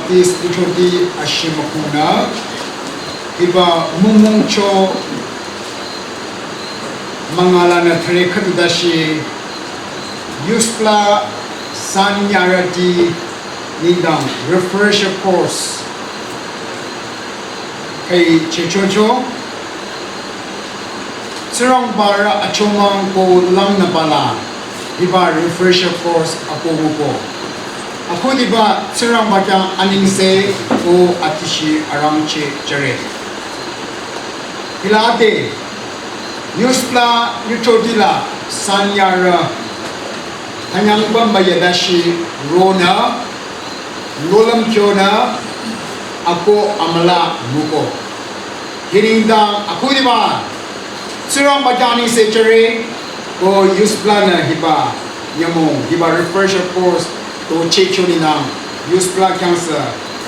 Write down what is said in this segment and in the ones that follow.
Baptist Ithoti Ashimakuna Iba Mumungcho Mangalana Trekatudashi Yuspla Sanyarati Nindang Refresher Course Kay Chechocho Sirang Bara Achomang Ko Lang Nabala Iba Refresher Course Apomuko Ako diba sirang batyang aningse o atishi arangche jare. Hilate Yuspla Yutodila Sanyara Hanyang Bambayadashi Rona Nolam Kyona Ako Amala Muko. Hirindang ako diba sirang batyang aningse jare o Yuspla na hiba Yamong hiba refresher course to checho ni nang Yuspla cancer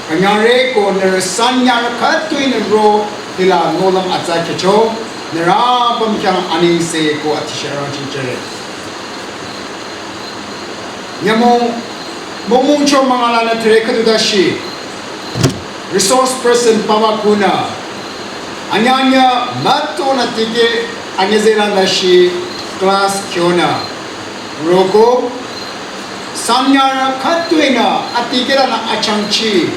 kanyare ko ner sanyar khatui ne bro tila nolam atsa checho nera pam kyang aning se ko atishara chinchere nyamo momung cho mangala na tre khadu dashi resource person pawakuna anyanya matto na tige anyezela dashi class kyona roko Sanyara Katuina Atigera Achangchi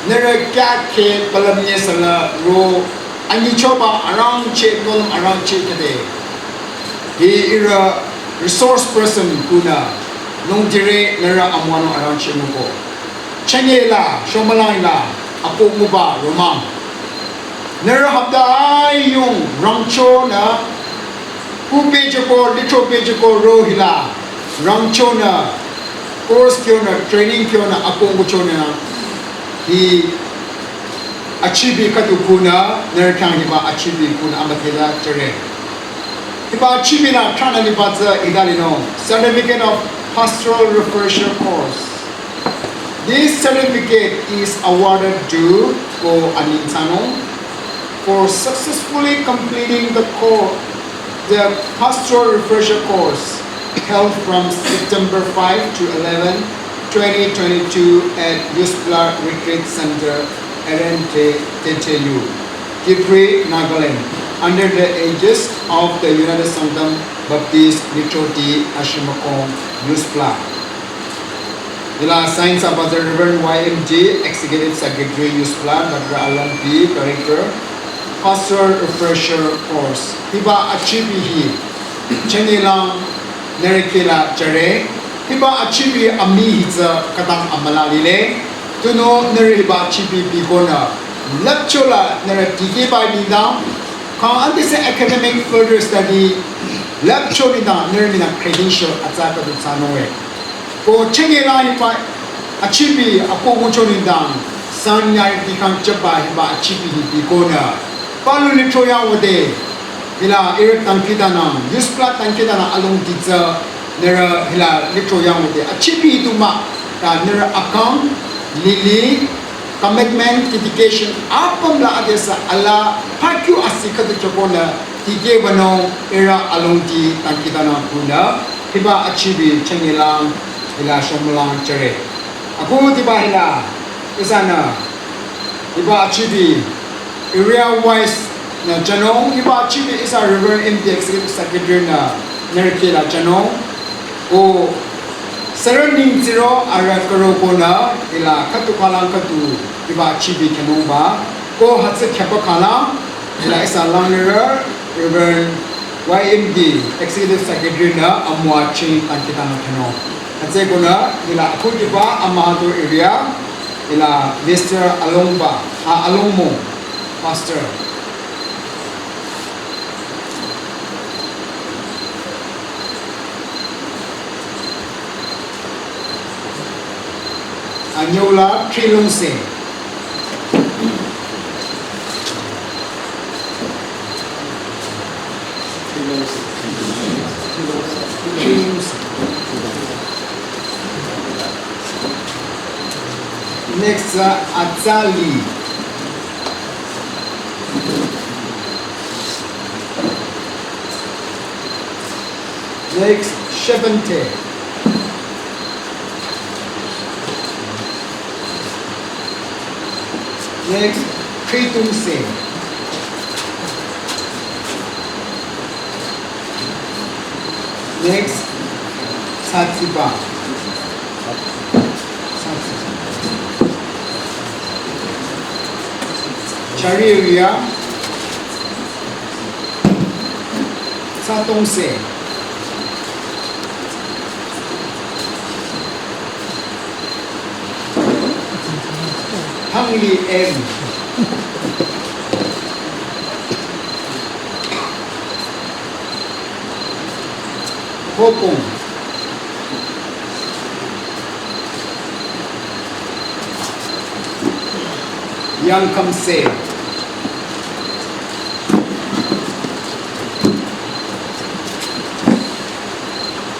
Nere Kake Palamnesala Ro Anichoba around Che Golem around Che today. He is a resource person Kuna Nung Dire Nera Amwano around Che Mugo Chengela Shomalaina Apo Muba Romang Nera Habda Yung Rangcho na Pupejako Little Pejako Rohila Rangcho na course kyo na training kyo na akong kyo na he achieve katukuna nerkang hiba achieve kuna amatila tere hiba achieve na kana ni batza idalino certificate of pastoral refresher course. This certificate is awarded to ko anintano for successfully completing the Pastoral Refresher course held from September 5 to 11, 2022 at USBLA Retreat Center, Arehintre, Thüyo, Kiphire, Nagaland, under the aegis of the United Sanctum Baptist Liturgy Ashimakong, USBLA. Ila Science of the Reverend YMG, Executive Secretary USBLA, Dr. Alan P. Director, Pastoral Refresher course. Hiba achieve Chenilang Nerekila Jare, Hiba achieve Amihiza Katang Amalalile, Tuno Neriba Chibi Bigona, Lectura Neretiki by Nidam, Kan Antise Academic Further Study, Lectura Nermina Credential Ataka to Sanoe. Ko Chenilang Hiba achieve Apoguchonidam, Sanya Dikan Jaba Hiba achieve Bigona. Palu Nitroya Wade, Hila Eric Tankidana, USBLA Tankidana along Tiza, Nera Hila Nitroya Wade, a chippy to ma, Nera account, Lili, commitment, dedication, Apam la Adesa, Allah, Paku Asika the Chapona, Tigevano, Era along Ti Tankidana Puna, Hiba Achibi, Changilang, Hila Shamalang Chere. Aku tiba Hila, Isana, Hiba Achibi. Area-wise na Janong, Hiba Chibi is a Reverend MD Executive Secretary na Nerekila Janong. O surrounding zero area karopo na ila katukalang katu Hiba Chibi Janong ba. Ko hatsa Kepakala ila isa Langler Reverend YMD Executive Secretary na Amwa Ching Tankitana Janong. Hatsa ko na ila ako diba Amahato area ila Mr. Alongba, Alongmo. Pastor. Anyola Trilungse. Next, Atzali. Next, Shevente. Next, Kritumse. Next, Satsiba. Chariria. Satongse. Hangli M. Hopong. Yang Kamse.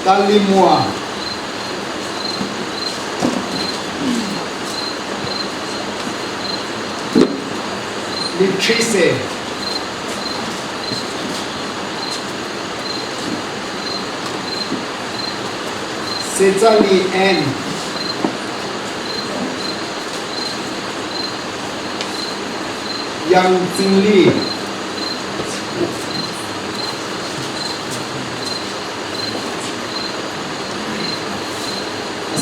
Talimua. Litrice. Sezali N. Yang Jingli.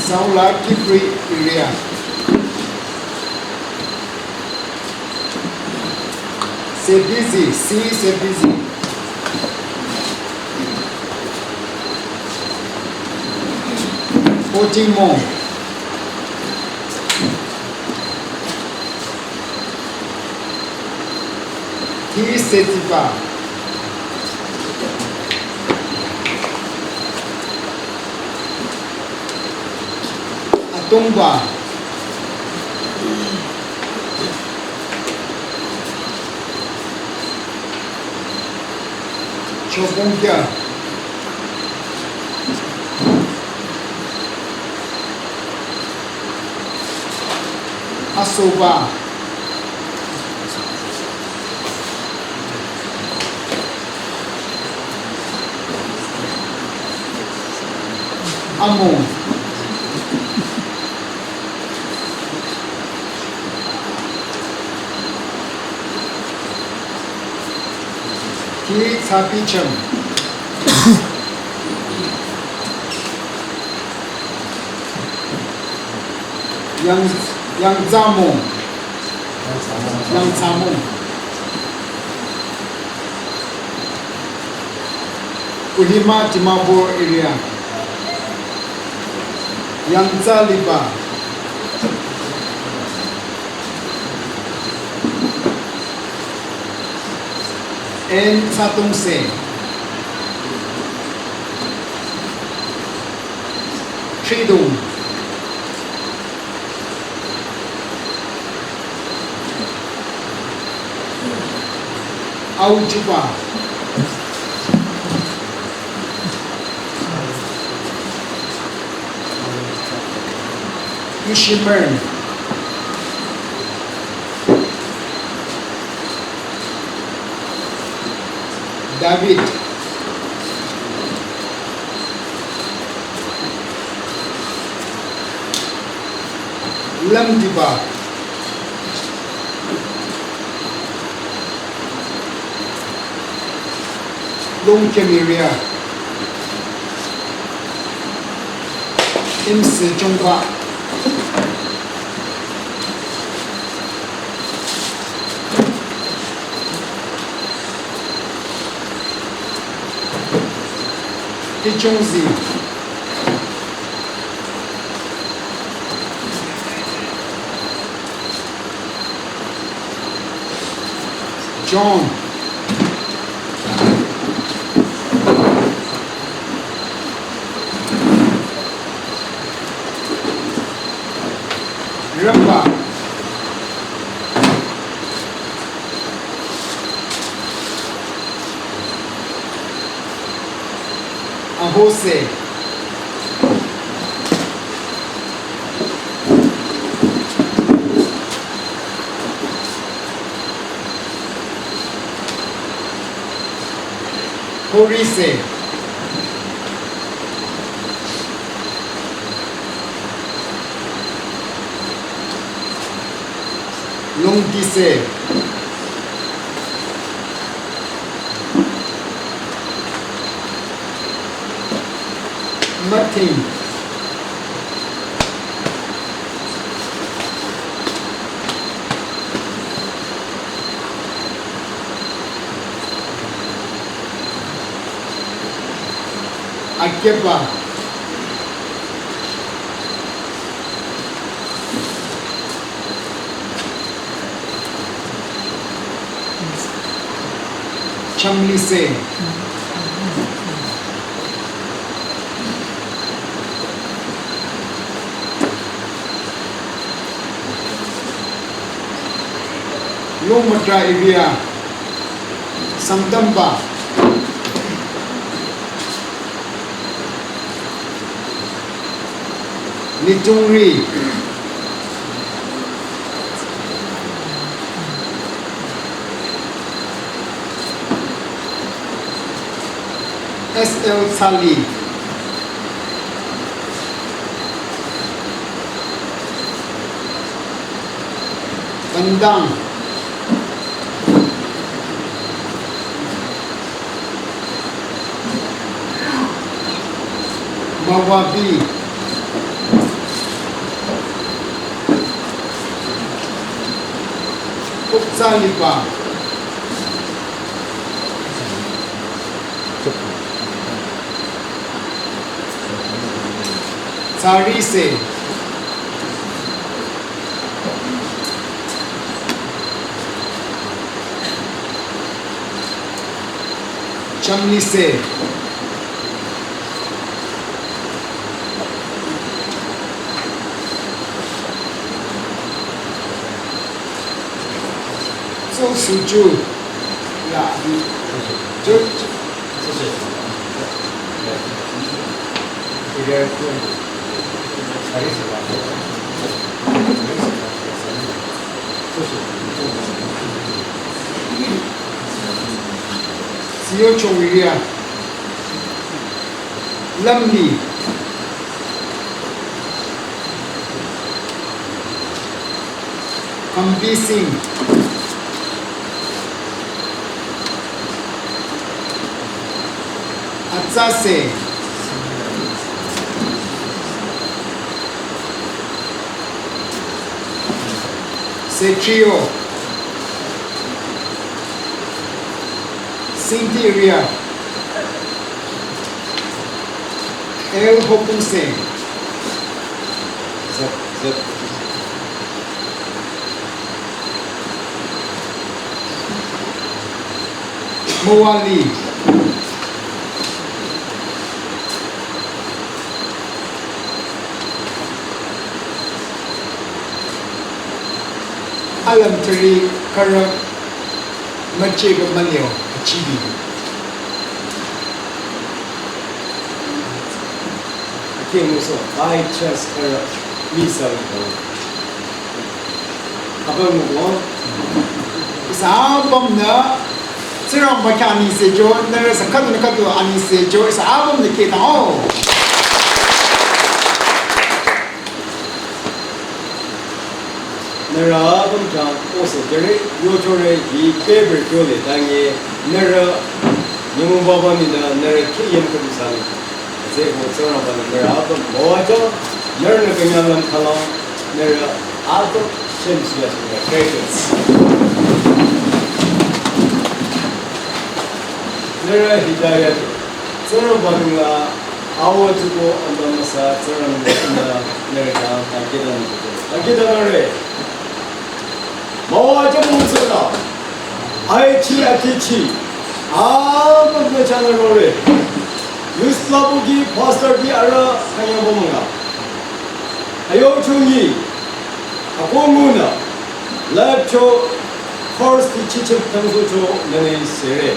Saula Kiphire area. C'est busy, si c'est busy. Portimont. Qui c'est pas? Atomba. Chobonkia. Asoba. Among Ki Sapicham Yang Zamong Yang Samong Kohima Timabur area Yang Zaliba and Satung Se Tridung Aujiba Ishimern David Lamdiba Longkemiria MC Chongba Kichongzi John Ramba Ahose Horise Longdise Martin Akeba Chamlise Lomatra area Samtamba Nitungri SL Sali Bandang Mawabi Kupsalipa Sarise Chamlise So Suju là trước Siêu Chồng Ria Lâm Nì Kambising, Atsase, Thüyo, Sintiria, El Hopuseng, Sept. Mowali, Arehintre Karak Machega Manyo Chibi. Kimuso, I trust her, Misa. Abamugo, Sa album na Sirang Bakani Sejo, there is a cut and cut to Ani Sejo, it's an album that came out. Nera Abumjan also very Yotore, he favorite Jolly, Dangi, Nera Yumubabamida, Nera Kiyam Kusan. They will turn up on the Abum, Mojo, Yerna Ganyalam Kalon, Nera Abum, Shims, yes, greatest. Nera Hidayat, Zero Bangla, hour to go on the Massa, Zero Nereka, I get an Mojo Musala, I Chi, the channel. USBLA Pastoral Ara Hayamonga Ayochungi Apomuna Lapcho First Teacher Tangucho Nene Sere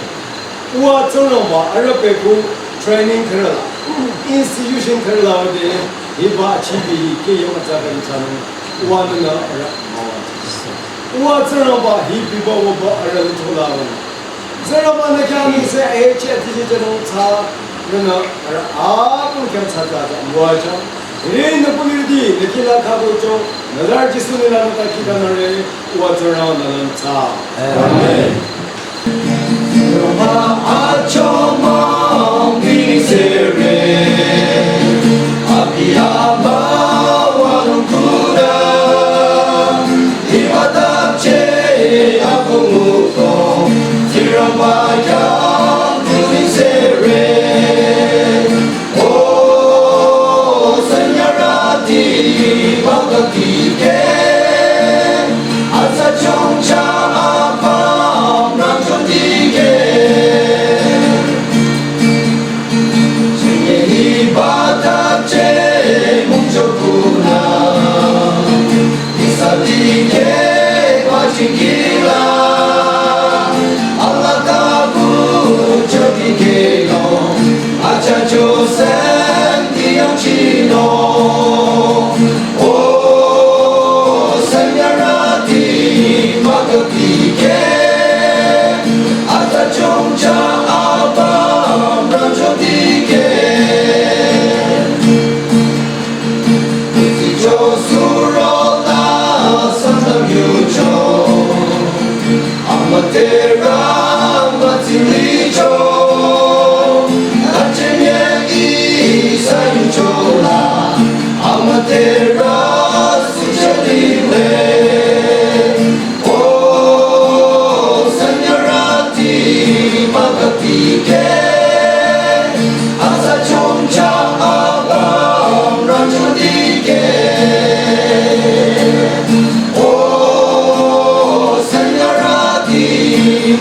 Ua Tonoma Arapeku Training Kerala Institution Kerala de Hiba Chibi Kiyamata Channel Uana Ua Tonoma Hibiba Aratola Zerama Nakami say H. 그러나 아무 괜찮다 뭐하죠? 이런 분들이 느끼나 가고 좀 너달 지수는 나는 다 기다려래 우아처럼 나는 자 아멘 로마 아초마 비세레 아비아마 와는구나 이와답제 아궁무고 지라마야 비세레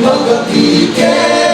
Magapike